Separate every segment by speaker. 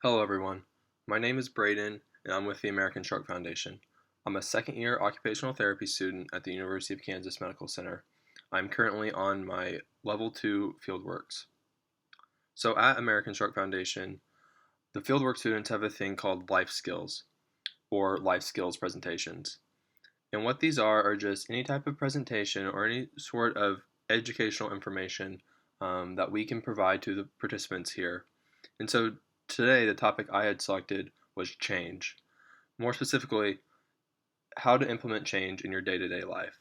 Speaker 1: Hello everyone, my name is Braden and I'm with the American Stroke Foundation. I'm a second year occupational therapy student at the University of Kansas Medical Center. I'm currently on my level 2 fieldworks. So at American Stroke Foundation, the fieldwork students have a thing called life skills or life skills presentations. And what these are just any type of presentation or any sort of educational information that we can provide to the participants here. And so today, the topic I had selected was change. More specifically, how to implement change in your day to day life.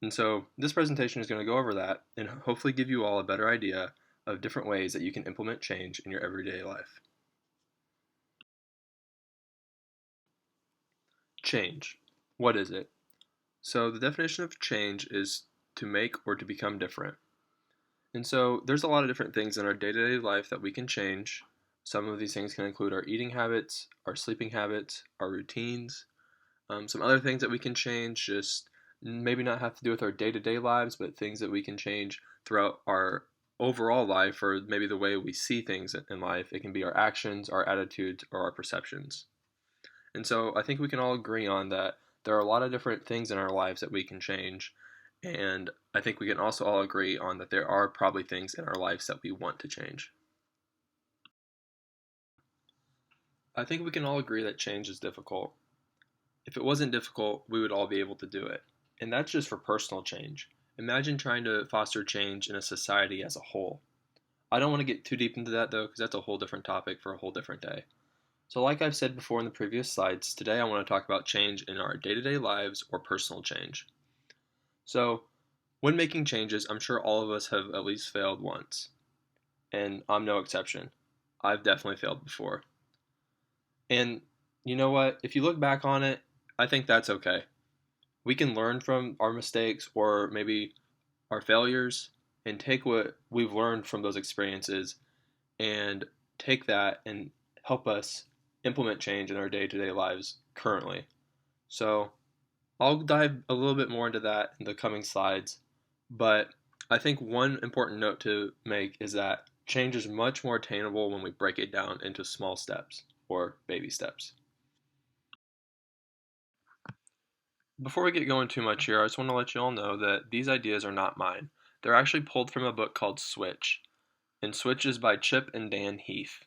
Speaker 1: And so this presentation is going to go over that and hopefully give you all a better idea of different ways that you can implement change in your everyday life. Change. What is it? So, the definition of change is to make or to become different. And so, there's a lot of different things in our day to day life that we can change. Some of these things can include our eating habits, our sleeping habits, our routines. Some other things that we can change just maybe not have to do with our day to day lives, but things that we can change throughout our overall life or maybe the way we see things in life. It can be our actions, our attitudes, or our perceptions. And so I think we can all agree on that there are a lot of different things in our lives that we can change. And I think we can also all agree on that there are probably things in our lives that we want to change. I think we can all agree that change is difficult. If it wasn't difficult, we would all be able to do it. And that's just for personal change. Imagine trying to foster change in a society as a whole. I don't want to get too deep into that though, because that's a whole different topic for a whole different day. So, like I've said before in the previous slides, today I want to talk about change in our day to day lives or personal change. So, when making changes, I'm sure all of us have at least failed once. And I'm no exception. I've definitely failed before. And you know what? If you look back on it, I think that's okay. We can learn from our mistakes or maybe our failures and take what we've learned from those experiences and take that and help us implement change in our day to day lives currently. So I'll dive a little bit more into that in the coming slides, but I think one important note to make is that change is much more attainable when we break it down into small steps or baby steps. Before we get going too much here, I just want to let you all know that these ideas are not mine. They're actually pulled from a book called Switch, and Switch is by Chip and Dan Heath.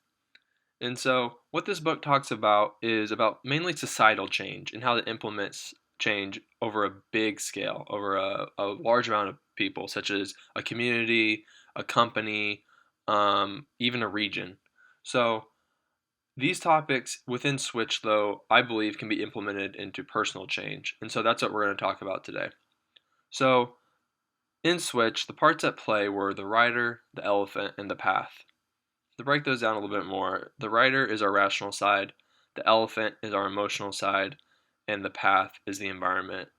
Speaker 1: And so, what this book talks about is about mainly societal change and how it implements change over a big scale, over a large amount of people, such as a community, a company, even a region. So, these topics within Switch, though, I believe can be implemented into personal change. And so, that's what we're going to talk about today. So, in Switch, the parts at play were the rider, the elephant, and the path. To break those down a little bit more, the rider is our rational side, the elephant is our emotional side, and the path is the environment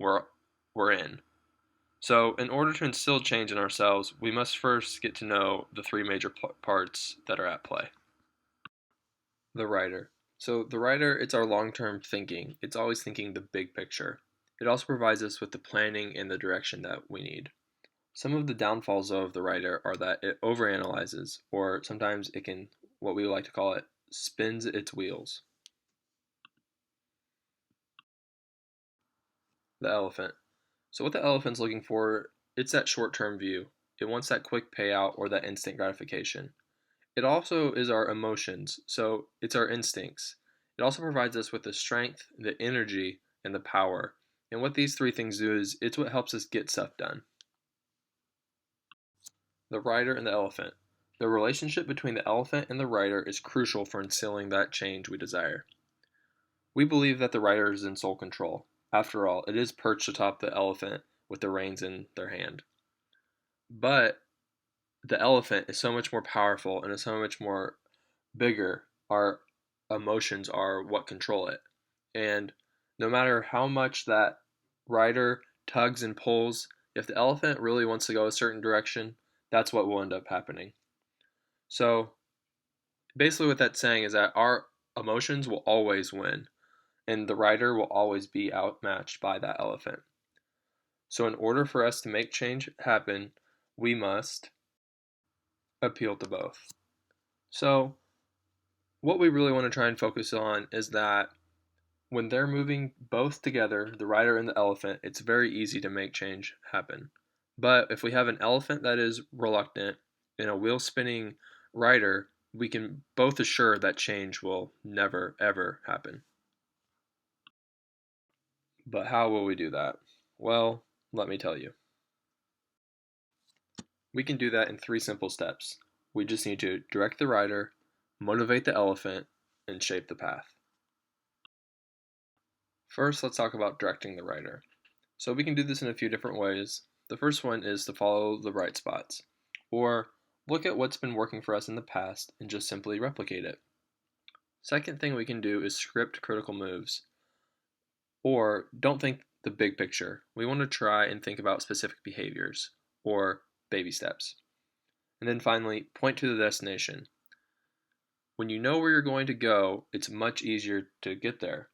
Speaker 1: we're in. So, in order to instill change in ourselves, we must first get to know the three major parts that are at play. The rider. So, the rider, it's our long term thinking. It's always thinking the big picture. It also provides us with the planning and the direction that we need. Some of the downfalls of the writer are that it overanalyzes, or sometimes it can, what we like to call it, spins its wheels. The elephant. So what the elephant's looking for, it's that short-term view. It wants that quick payout or that instant gratification. It also is our emotions, so it's our instincts. It also provides us with the strength, the energy, and the power. And what these three things do is it's what helps us get stuff done. The rider and the elephant. The relationship between the elephant and the rider is crucial for instilling that change we desire. We believe that the rider is in sole control. After all, it is perched atop the elephant with the reins in their hand. But the elephant is so much more powerful and is so much more bigger. Our emotions are what control it. And no matter how much that rider tugs and pulls, if the elephant really wants to go a certain direction, that's what will end up happening. So basically, what that's saying is that our emotions will always win, and the rider will always be outmatched by that elephant. So, in order for us to make change happen, we must appeal to both. So, What we really want to try and focus on is that when they're moving both together, the rider and the elephant, it's very easy to make change happen. But if we have an elephant that is reluctant and a wheel spinning rider, we can both assure that change will never ever happen. But how will we do that? Well, let me tell you. We can do that in three simple steps. We just need to direct the rider, motivate the elephant, and shape the path. First, let's talk about directing the rider. So we can do this in a few different ways. The first one is to follow the bright spots, or look at what's been working for us in the past and just simply replicate it. Second thing we can do is script critical moves, or don't think the big picture. We want to try and think about specific behaviors, or baby steps. And then finally, point to the destination. When you know where you're going to go, it's much easier to get there.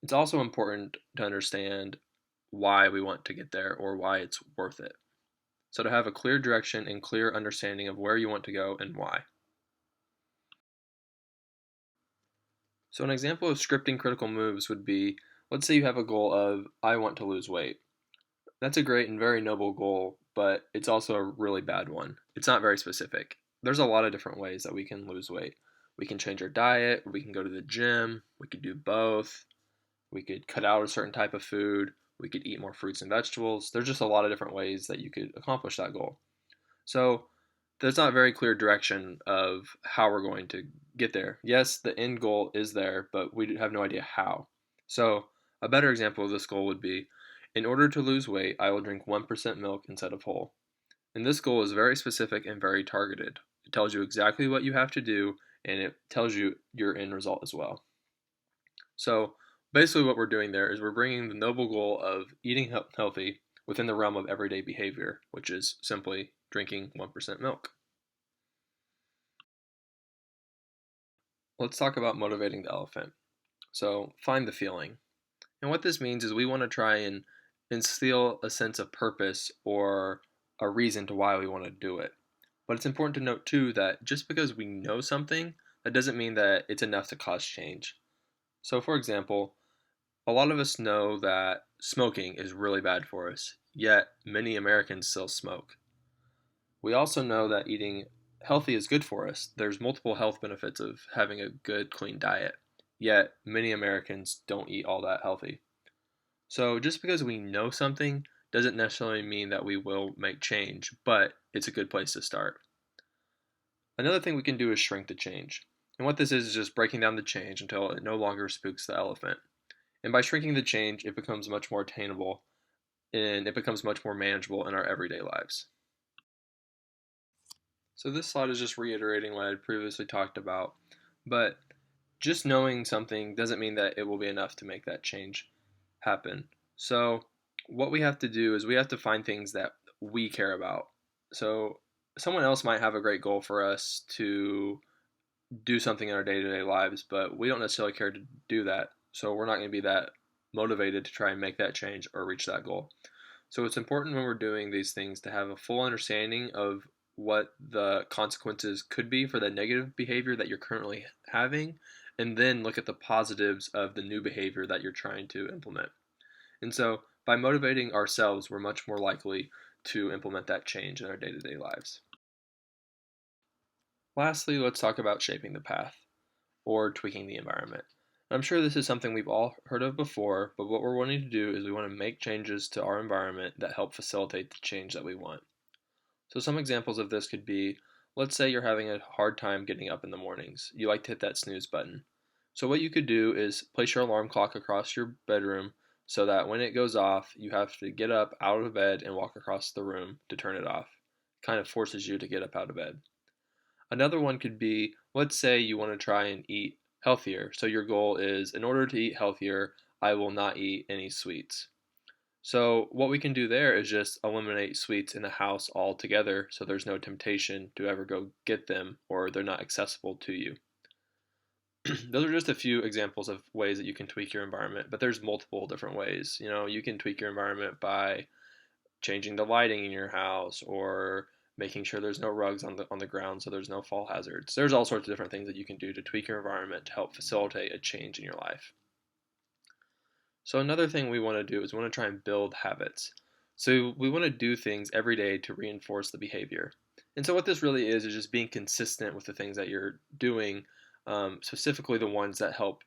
Speaker 1: It's also important to understand why we want to get there or why it's worth it. So to have a clear direction and clear understanding of where you want to go and why. So an example of scripting critical moves would be, let's say you have a goal of, I want to lose weight. That's a great and very noble goal, but it's also a really bad one. It's not very specific. There's a lot of different ways that we can lose weight. We can change our diet, we can go to the gym, we could do both, we could cut out a certain type of food, we could eat more fruits and vegetables. There's just a lot of different ways that you could accomplish that goal. So there's not a very clear direction of how we're going to get there. Yes, the end goal is there, but we have no idea how. So a better example of this goal would be, in order to lose weight, I will drink 1% milk instead of whole. And this goal is very specific and very targeted. It tells you exactly what you have to do, and it tells you your end result as well. So basically what we're doing there is we're bringing the noble goal of eating healthy within the realm of everyday behavior, which is simply drinking 1% milk. Let's talk about motivating the elephant. So find the feeling. And what this means is we want to try and instill a sense of purpose or a reason to why we want to do it. But it's important to note too that just because we know something, that doesn't mean that it's enough to cause change. So for example, a lot of us know that smoking is really bad for us, yet many Americans still smoke. We also know that eating healthy is good for us. There's multiple health benefits of having a good, clean diet, yet many Americans don't eat all that healthy. So just because we know something doesn't necessarily mean that we will make change, but it's a good place to start. Another thing we can do is shrink the change. And what this is just breaking down the change until it no longer spooks the elephant. And by shrinking the change, it becomes much more attainable and it becomes much more manageable in our everyday lives. So this slide is just reiterating what I had previously talked about, but just knowing something doesn't mean that it will be enough to make that change happen. So what we have to do is we have to find things that we care about. So someone else might have a great goal for us to do something in our day-to-day lives, but we don't necessarily care to do that. So we're not going to be that motivated to try and make that change or reach that goal. So it's important when we're doing these things to have a full understanding of what the consequences could be for the negative behavior that you're currently having, and then look at the positives of the new behavior that you're trying to implement. And so by motivating ourselves, we're much more likely to implement that change in our day-to-day lives. Lastly, let's talk about shaping the path, or tweaking the environment. I'm sure this is something we've all heard of before, but what we're wanting to do is we want to make changes to our environment that help facilitate the change that we want. So some examples of this could be, let's say you're having a hard time getting up in the mornings. You like to hit that snooze button. So what you could do is place your alarm clock across your bedroom so that when it goes off, you have to get up out of bed and walk across the room to turn it off. It kind of forces you to get up out of bed. Another one could be, let's say you want to try and eat healthier. So your goal is, in order to eat healthier, I will not eat any sweets. So what we can do there is just eliminate sweets in the house altogether so there's no temptation to ever go get them or they're not accessible to you. Those are just a few examples of ways that you can tweak your environment, but there's multiple different ways. You can tweak your environment by changing the lighting in your house or making sure there's no rugs on the ground so there's no fall hazards. There's all sorts of different things that you can do to tweak your environment to help facilitate a change in your life. So another thing we want to do is we want to try and build habits. So we want to do things every day to reinforce the behavior. And so what this really is just being consistent with the things that you're doing, specifically the ones that help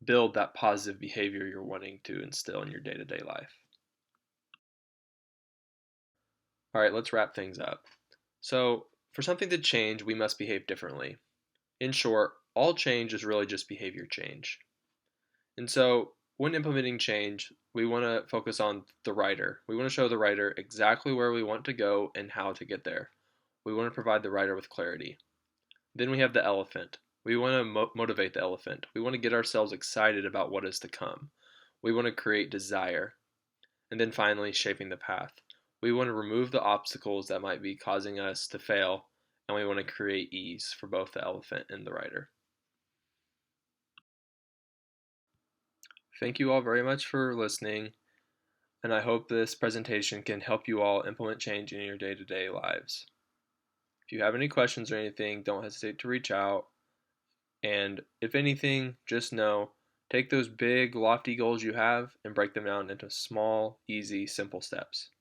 Speaker 1: build that positive behavior you're wanting to instill in your day-to-day life. All right, let's wrap things up. So for something to change, we must behave differently. In short, all change is really just behavior change. And so when implementing change, we want to focus on the writer. We want to show the writer exactly where we want to go and how to get there. We want to provide the writer with clarity. Then we have the elephant. We want to motivate the elephant. We want to get ourselves excited about what is to come. We want to create desire. And then finally, shaping the path. We want to remove the obstacles that might be causing us to fail, and we want to create ease for both the elephant and the rider. Thank you all very much for listening, and I hope this presentation can help you all implement change in your day-to-day lives. If you have any questions or anything, don't hesitate to reach out. And if anything, just know, take those big, lofty goals you have and break them down into small, easy, simple steps.